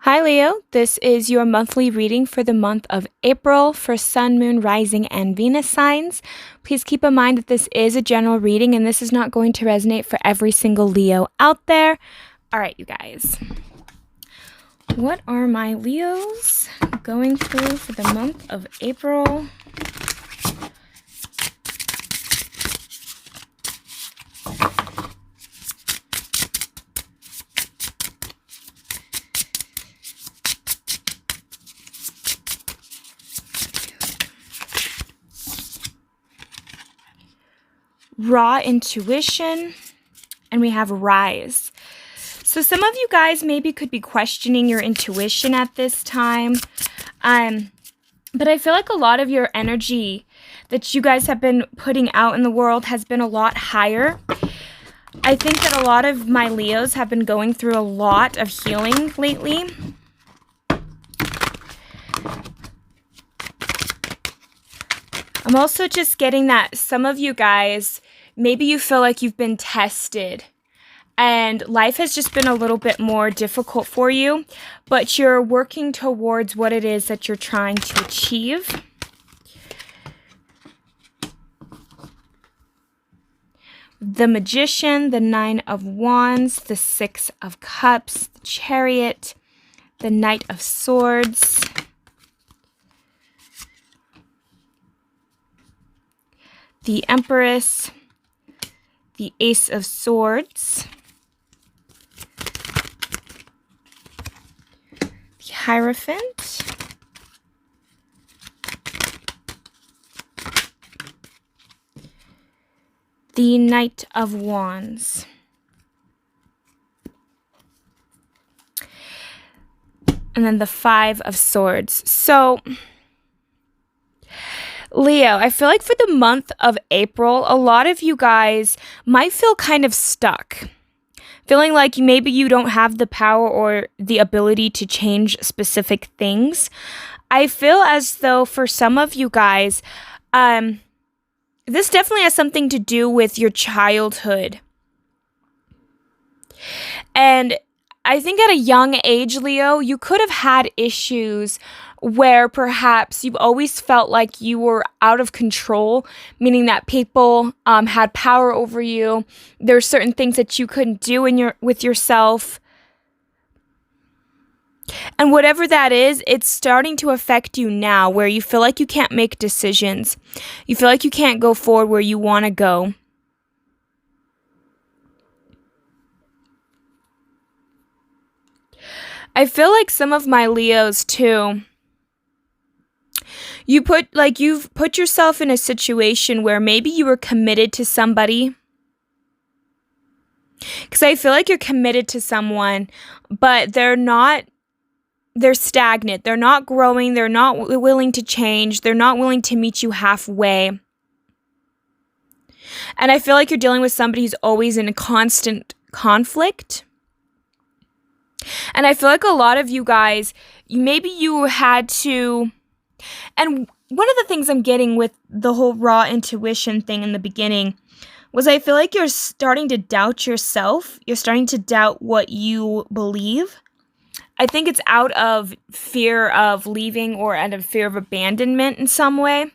Hi Leo, this is your monthly reading for the month of April for Sun, Moon, Rising, and Venus signs. Please keep in mind that this is a general reading and this is not going to resonate for every single Leo out there. All right, you guys. What are my Leos going through for the month of April? Raw intuition, and we have rise. So some of you guys maybe could be questioning your intuition at this time. But I feel like a lot of your energy that you guys have been putting out in the world has been a lot higher. I think that a lot of my Leos have been going through a lot of healing lately. I'm also just getting that some of you guys, maybe you feel like you've been tested and life has just been a little bit more difficult for you, but you're working towards what it is that you're trying to achieve. The Magician, the Nine of Wands, the Six of Cups, the Chariot, the Knight of Swords, the Empress, the Ace of Swords, the Hierophant, the Knight of Wands. And then the Five of Swords. So, Leo, I feel like for the month of April, a lot of you guys might feel kind of stuck. Feeling like maybe you don't have the power or the ability to change specific things. I feel as though for some of you guys, this definitely has something to do with your childhood. And I think at a young age, Leo, you could have had issues where perhaps you've always felt like you were out of control, meaning that people had power over you. There's certain things that you couldn't do with yourself. And whatever that is, it's starting to affect you now, where you feel like you can't make decisions. You feel like you can't go forward where you want to go. I feel like some of my Leos too, you've put yourself in a situation where maybe you were committed to somebody. Because I feel like you're committed to someone, but they're stagnant. They're not growing. They're not willing to change. They're not willing to meet you halfway. And I feel like you're dealing with somebody who's always in a constant conflict. And I feel like a lot of you guys, maybe you had to, and one of the things I'm getting with the whole raw intuition thing in the beginning was I feel like you're starting to doubt yourself. You're starting to doubt what you believe. I think it's out of fear of leaving or out of fear of abandonment in some way.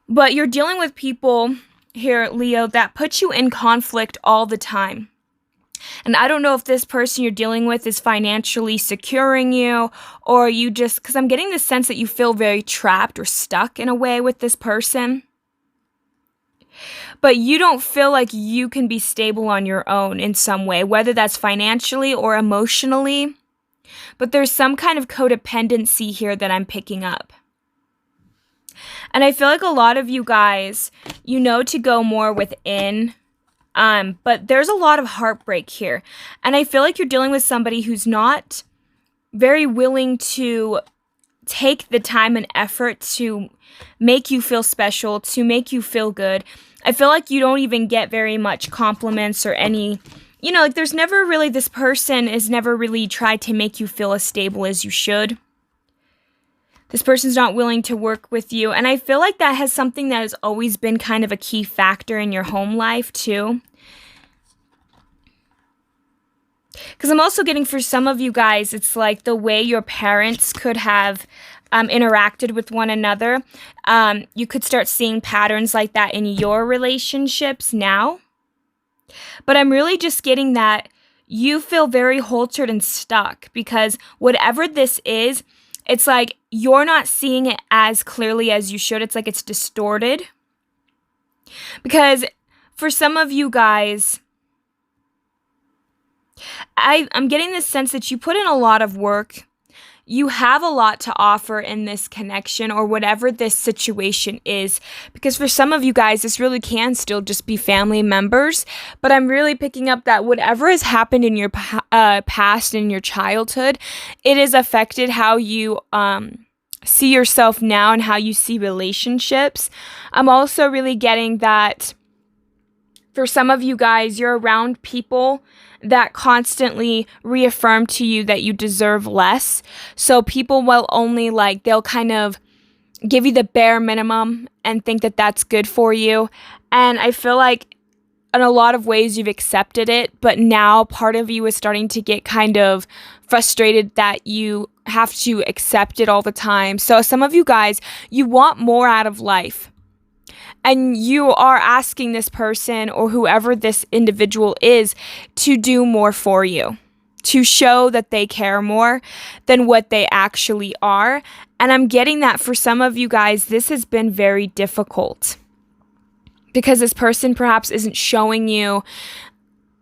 But you're dealing with people here, Leo, that put you in conflict all the time. And I don't know if this person you're dealing with is financially securing you, or you just, because I'm getting the sense that you feel very trapped or stuck in a way with this person. But you don't feel like you can be stable on your own in some way, whether that's financially or emotionally. But there's some kind of codependency here that I'm picking up. And I feel like a lot of you guys, you know to go more within. But there's a lot of heartbreak here. And I feel like you're dealing with somebody who's not very willing to take the time and effort to make you feel special, to make you feel good. I feel like you don't even get very much compliments or any, like there's never really, this person has never really tried to make you feel as stable as you should. This person's not willing to work with you. And I feel like that has something that has always been kind of a key factor in your home life too. Because I'm also getting, for some of you guys, it's like the way your parents could have interacted with one another. You could start seeing patterns like that in your relationships now. But I'm really just getting that you feel very haltered and stuck because whatever this is, it's like you're not seeing it as clearly as you should. It's like it's distorted. Because for some of you guys, I'm getting this sense that you put in a lot of work. You have a lot to offer in this connection or whatever this situation is. Because for some of you guys, this really can still just be family members. But I'm really picking up that whatever has happened in your past, in your childhood, it has affected how you see yourself now and how you see relationships. I'm also really getting that for some of you guys, you're around people that constantly reaffirm to you that you deserve less. So people will only they'll kind of give you the bare minimum and think that that's good for you. And I feel like in a lot of ways you've accepted it, but now part of you is starting to get kind of frustrated that you have to accept it all the time. So some of you guys, you want more out of life. And you are asking this person or whoever this individual is to do more for you, to show that they care more than what they actually are. And I'm getting that for some of you guys, this has been very difficult because this person perhaps isn't showing you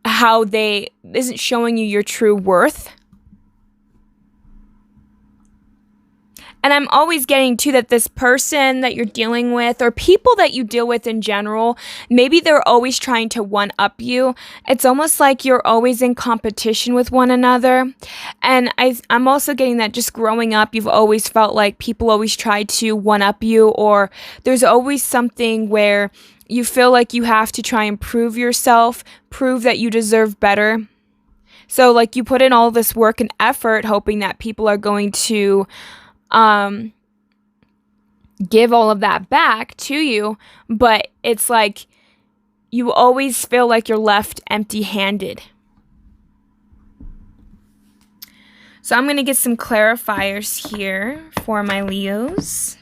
isn't showing you your true worth. And I'm always getting to that this person that you're dealing with or people that you deal with in general, maybe they're always trying to one-up you. It's almost like you're always in competition with one another. And I'm also getting that just growing up, you've always felt like people always try to one-up you, or there's always something where you feel like you have to try and prove yourself, prove that you deserve better. So you put in all this work and effort hoping that people are going to give all of that back to you, but it's like you always feel like you're left empty-handed. So I'm going to get some clarifiers here for my Leos.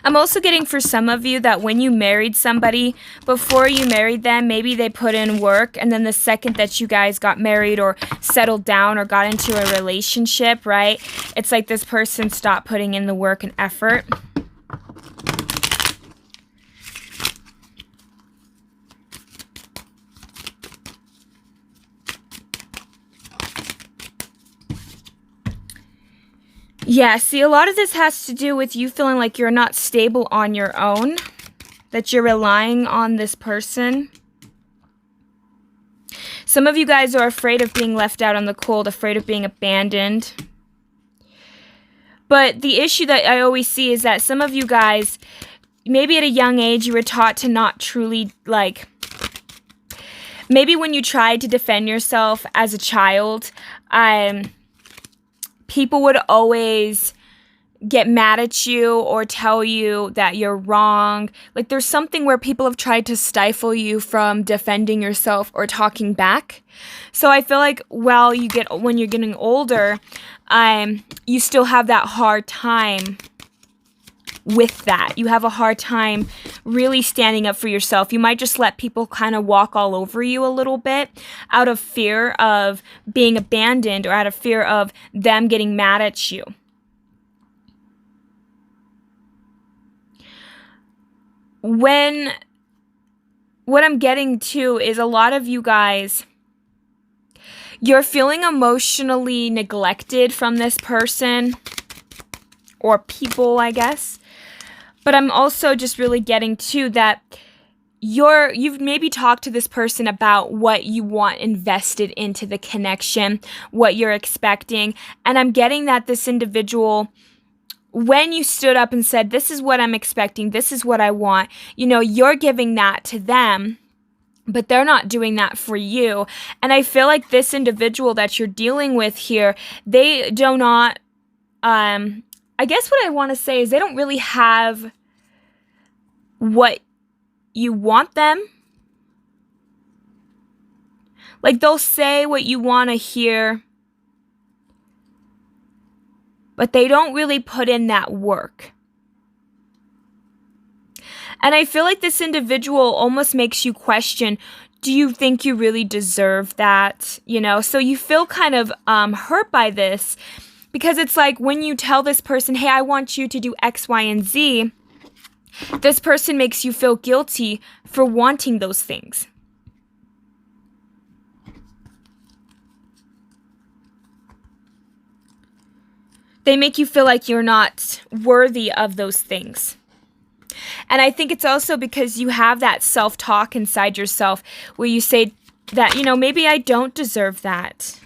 I'm also getting for some of you that when you married somebody, before you married them, maybe they put in work, and then the second that you guys got married or settled down or got into a relationship, right? It's like this person stopped putting in the work and effort. Yeah, see, a lot of this has to do with you feeling like you're not stable on your own, that you're relying on this person. Some of you guys are afraid of being left out on the cold, afraid of being abandoned. But the issue that I always see is that some of you guys, maybe at a young age, you were taught to not truly, maybe when you tried to defend yourself as a child, people would always get mad at you or tell you that you're wrong. There's something where people have tried to stifle you from defending yourself or talking back. So I feel like when you're getting older, you still have that hard time with that. You have a hard time really standing up for yourself. You might just let people kind of walk all over you a little bit out of fear of being abandoned or out of fear of them getting mad at you. What I'm getting to is a lot of you guys, you're feeling emotionally neglected from this person or people, I guess. But I'm also just really getting to that you've maybe talked to this person about what you want invested into the connection, what you're expecting. And I'm getting that this individual, when you stood up and said, this is what I'm expecting, this is what I want, you're giving that to them, but they're not doing that for you. And I feel like this individual that you're dealing with here, they do not, I guess what I want to say is they don't really have what you want them. Like, they'll say what you want to hear, but they don't really put in that work. And I feel like this individual almost makes you question, do you think you really deserve that? So you feel kind of hurt by this, because it's like when you tell this person, hey, I want you to do X, Y, and Z, this person makes you feel guilty for wanting those things. They make you feel like you're not worthy of those things. And I think it's also because you have that self-talk inside yourself where you say that, maybe I don't deserve that.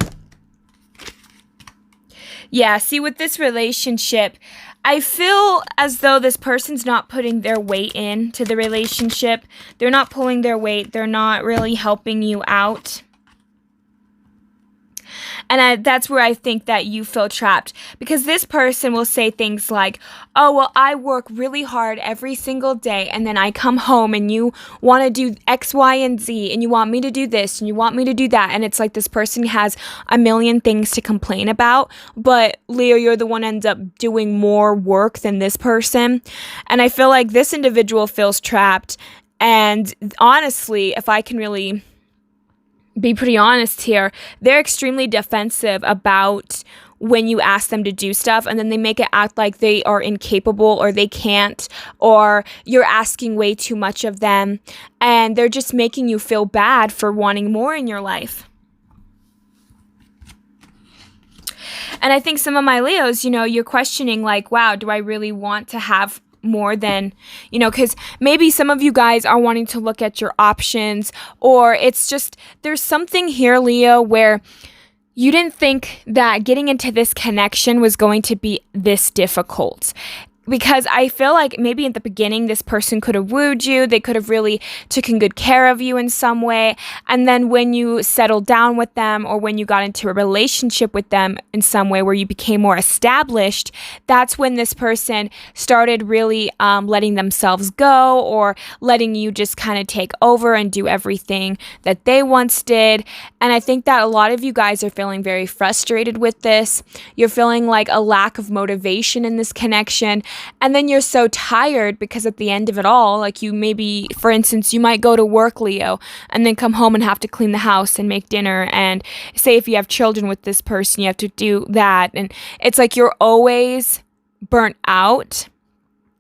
Yeah, see, with this relationship, I feel as though this person's not putting their weight into the relationship. They're not pulling their weight. They're not really helping you out. And that's where I think that you feel trapped, because this person will say things like, oh, well, I work really hard every single day, and then I come home and you want to do X, Y, and Z, and you want me to do this, and you want me to do that. And it's like this person has a million things to complain about, but Leo, you're the one who ends up doing more work than this person. And I feel like this individual feels trapped. And honestly, if I can really be pretty honest here, they're extremely defensive about when you ask them to do stuff, and then they make it act like they are incapable or they can't, or you're asking way too much of them, and they're just making you feel bad for wanting more in your life. And I think some of my Leos, you're questioning like, wow, do I really want to have more than, because maybe some of you guys are wanting to look at your options, or it's just, there's something here, Leo, where you didn't think that getting into this connection was going to be this difficult. Because I feel like maybe at the beginning, this person could have wooed you. They could have really taken good care of you in some way. And then when you settled down with them, or when you got into a relationship with them in some way where you became more established, that's when this person started really letting themselves go, or letting you just kind of take over and do everything that they once did. And I think that a lot of you guys are feeling very frustrated with this. You're feeling like a lack of motivation in this connection. And then you're so tired because at the end of it all, like you maybe, for instance, you might go to work, Leo, and then come home and have to clean the house and make dinner. And say if you have children with this person, you have to do that. And it's like you're always burnt out.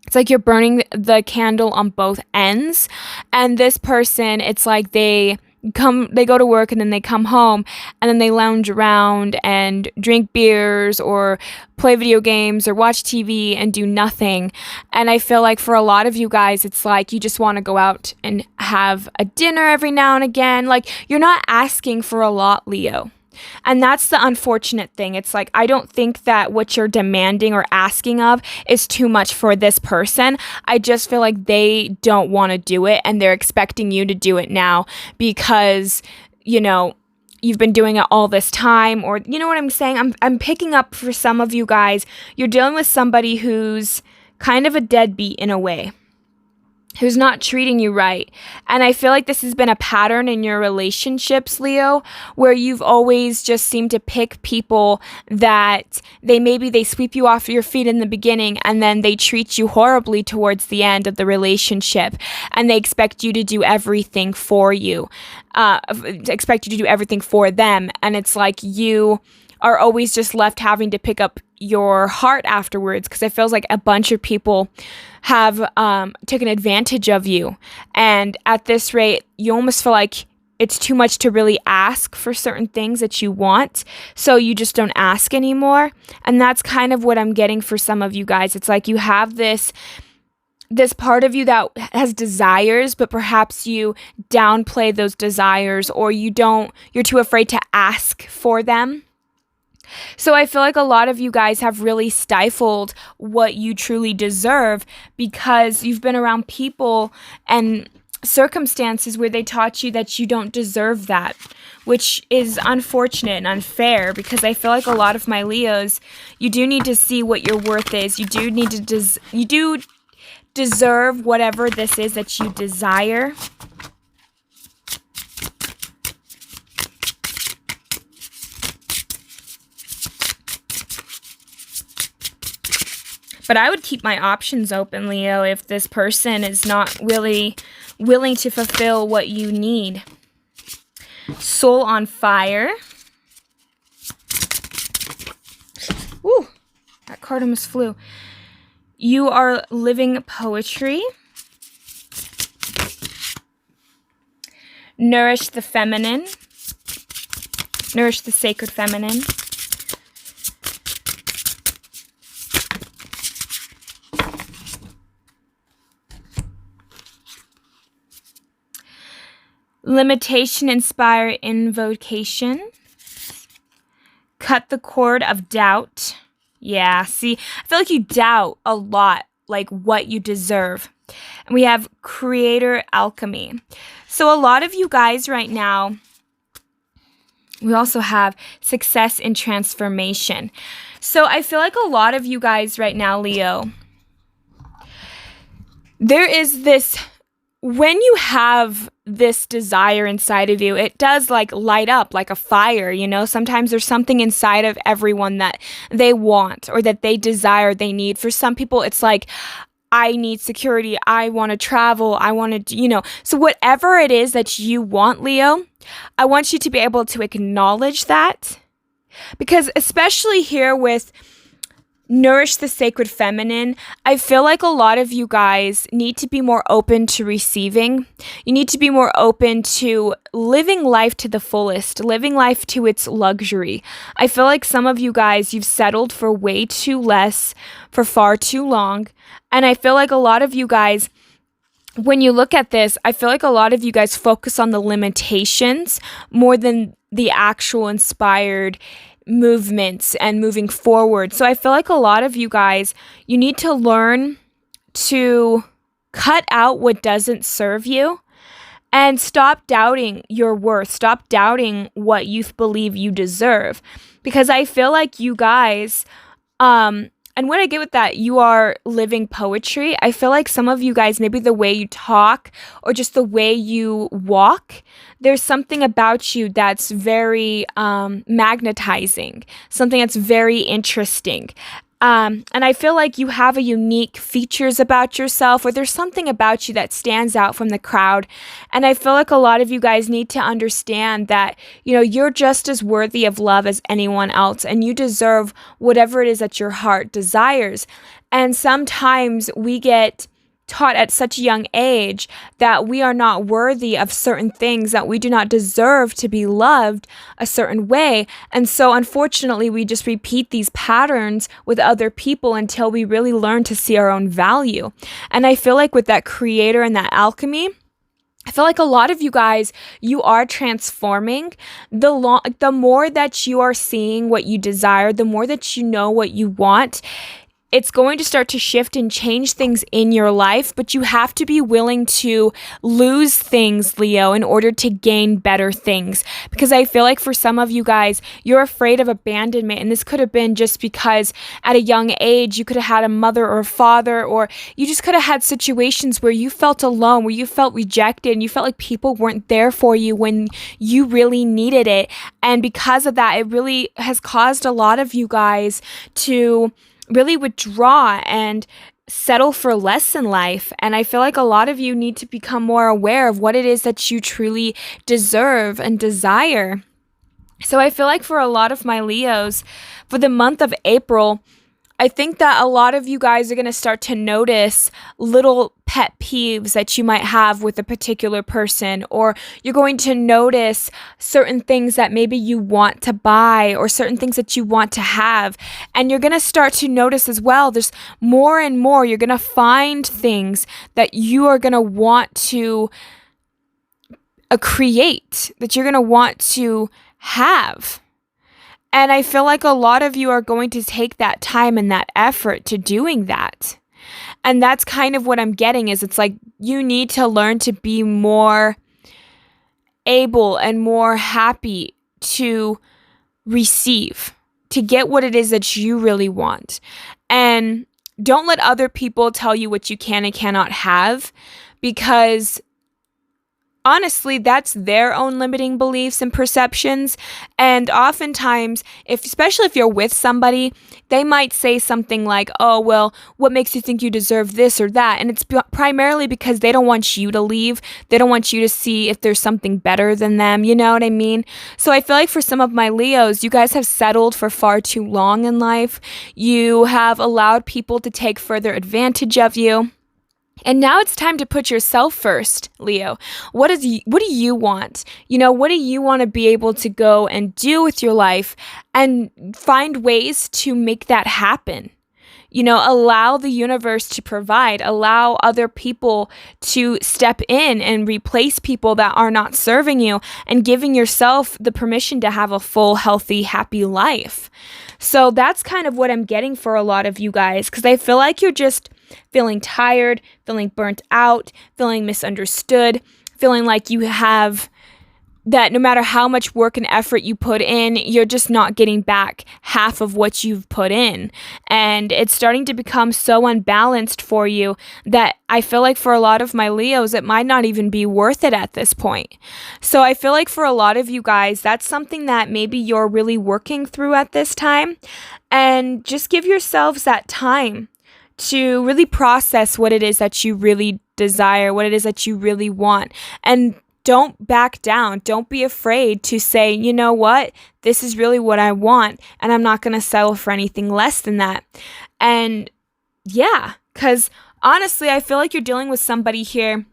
It's like you're burning the candle on both ends. And this person, it's like they go to work and then they come home and then they lounge around and drink beers or play video games or watch TV and do nothing. And I feel like for a lot of you guys, it's like you just want to go out and have a dinner every now and again. Like, you're not asking for a lot, Leo. And that's the unfortunate thing. It's like, I don't think that what you're demanding or asking of is too much for this person. I just feel like they don't want to do it, and they're expecting you to do it now because, you've been doing it all this time, or you know what I'm saying? I'm picking up for some of you guys, you're dealing with somebody who's kind of a deadbeat in a way, who's not treating you right. And I feel like this has been a pattern in your relationships, Leo, where you've always just seemed to pick people that they sweep you off your feet in the beginning, and then they treat you horribly towards the end of the relationship, and they expect you to do everything for you, expect you to do everything for them. And it's like you are always just left having to pick up your heart afterwards, because it feels like a bunch of people have taken advantage of you. And at this rate, you almost feel like it's too much to really ask for certain things that you want, so you just don't ask anymore. And that's kind of what I'm getting for some of you guys. It's like you have this this part of you that has desires, but perhaps you downplay those desires, or you're too afraid to ask for them. So I feel like a lot of you guys have really stifled what you truly deserve because you've been around people and circumstances where they taught you that you don't deserve that, which is unfortunate and unfair, because I feel like a lot of my Leos, you do need to see what your worth is. You do need to you do deserve whatever this is that you desire. But I would keep my options open, Leo, if this person is not really willing to fulfill what you need. Soul on fire. Ooh, that card almost flew. You are living poetry. Nourish the feminine. Nourish the sacred feminine. Limitation inspire invocation. Cut the cord of doubt. Yeah, see, I feel like you doubt a lot, like what you deserve. And we have creator alchemy. So a lot of you guys right now, we also have success in transformation. So I feel like a lot of you guys right now, Leo, there is this, when you have this desire inside of you, it does like light up like a fire, you know? Sometimes there's something inside of everyone that they want or that they desire, they need. For some people, it's like, I need security, I want to travel, I want to, you know. So whatever it is that you want, Leo, I want you to be able to acknowledge that. Because especially here with nourish the sacred feminine, I feel like a lot of you guys need to be more open to receiving. You need to be more open to living life to the fullest, living life to its luxury. I feel like some of you guys, you've settled for way too less for far too long. And I feel like a lot of you guys, when you look at this, I feel like a lot of you guys focus on the limitations more than the actual inspired movements and moving forward. So I feel like a lot of you guys, you need to learn to cut out what doesn't serve you and stop doubting your worth. Stop doubting what you believe you deserve. Because I feel like you guys, and when I get with that, you are living poetry. I feel like some of you guys, maybe the way you talk or just the way you walk, there's something about you that's very magnetizing, something that's very interesting. And I feel like you have a unique features about yourself, or there's something about you that stands out from the crowd. And I feel like a lot of you guys need to understand that, you know, you're just as worthy of love as anyone else, and you deserve whatever it is that your heart desires. And sometimes we get taught at such a young age that we are not worthy of certain things, that we do not deserve to be loved a certain way. And so unfortunately, we just repeat these patterns with other people until we really learn to see our own value. And I feel like with that creator and that alchemy, I feel like a lot of you guys, you are transforming. The more that you are seeing what you desire, the more that you know what you want, it's going to start to shift and change things in your life, but you have to be willing to lose things, Leo, in order to gain better things. Because I feel like for some of you guys, you're afraid of abandonment, and this could have been just because at a young age, you could have had a mother or a father, or you just could have had situations where you felt alone, where you felt rejected, and you felt like people weren't there for you when you really needed it. And because of that, it really has caused a lot of you guys to really withdraw and settle for less in life. And I feel like a lot of you need to become more aware of what it is that you truly deserve and desire. So I feel like for a lot of my Leos, for the month of April, I think that a lot of you guys are going to start to notice little pet peeves that you might have with a particular person, or you're going to notice certain things that maybe you want to buy or certain things that you want to have. And you're going to start to notice as well, there's more and more, you're going to find things that you are going to want to create, that you're going to want to have. And I feel like a lot of you are going to take that time and that effort to doing that. And that's kind of what I'm getting is it's like you need to learn to be more able and more happy to receive, to get what it is that you really want. And don't let other people tell you what you can and cannot have, because honestly, that's their own limiting beliefs and perceptions. And oftentimes, especially if you're with somebody, they might say something like, oh, well, what makes you think you deserve this or that? And it's primarily because they don't want you to leave. They don't want you to see if there's something better than them. You know what I mean? So I feel like for some of my Leos, you guys have settled for far too long in life. You have allowed people to take further advantage of you. And now it's time to put yourself first, Leo. What do you want? What do you want to be able to go and do with your life, and find ways to make that happen? Allow the universe to provide, allow other people to step in and replace people that are not serving you, and giving yourself the permission to have a full, healthy, happy life. So that's kind of what I'm getting for a lot of you guys, because I feel like you're just feeling tired, feeling burnt out, feeling misunderstood, feeling like you have that no matter how much work and effort you put in, you're just not getting back half of what you've put in. And it's starting to become so unbalanced for you that I feel like for a lot of my Leos, it might not even be worth it at this point. So I feel like for a lot of you guys, that's something that maybe you're really working through at this time. And just give yourselves that time to really process what it is that you really desire, what it is that you really want. And don't back down. Don't be afraid to say, you know what, this is really what I want, and I'm not going to settle for anything less than that. And yeah, because honestly, I feel like you're dealing with somebody here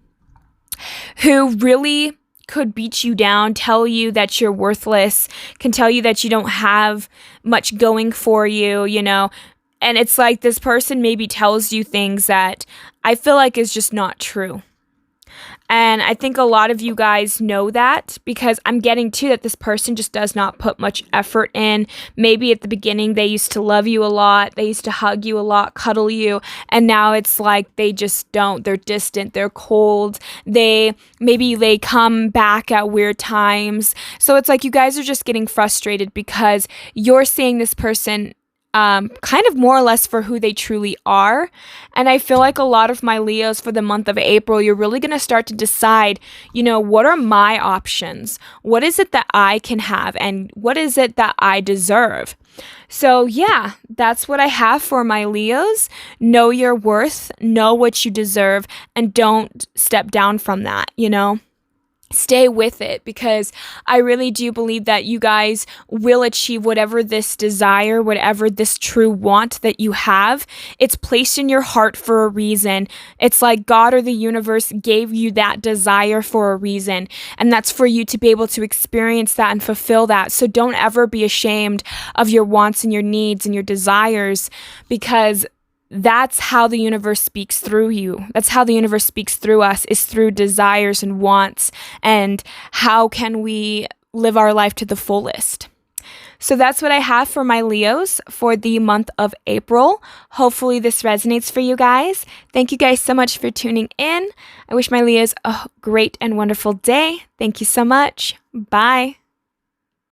who really could beat you down, tell you that you're worthless, can tell you that you don't have much going for you, And it's like this person maybe tells you things that I feel like is just not true. And I think a lot of you guys know that, because I'm getting too that this person just does not put much effort in. Maybe at the beginning they used to love you a lot, they used to hug you a lot, cuddle you, and now it's like they just don't. They're distant, they're cold, they come back at weird times. So it's like you guys are just getting frustrated because you're seeing this person kind of more or less for who they truly are. And I feel like a lot of my Leos for the month of April, you're really going to start to decide, what are my options? What is it that I can have? And what is it that I deserve? So yeah, that's what I have for my Leos. Know your worth, know what you deserve, and don't step down from that, Stay with it, because I really do believe that you guys will achieve whatever this desire, whatever this true want that you have. It's placed in your heart for a reason. It's like God or the universe gave you that desire for a reason, and that's for you to be able to experience that and fulfill that. So don't ever be ashamed of your wants and your needs and your desires, because that's how the universe speaks through you. That's how the universe speaks through us, is through desires and wants, and how can we live our life to the fullest. So that's what I have for my Leos for the month of April. Hopefully this resonates for you guys. Thank you guys so much for tuning in. I wish my Leos a great and wonderful day. Thank you so much. Bye.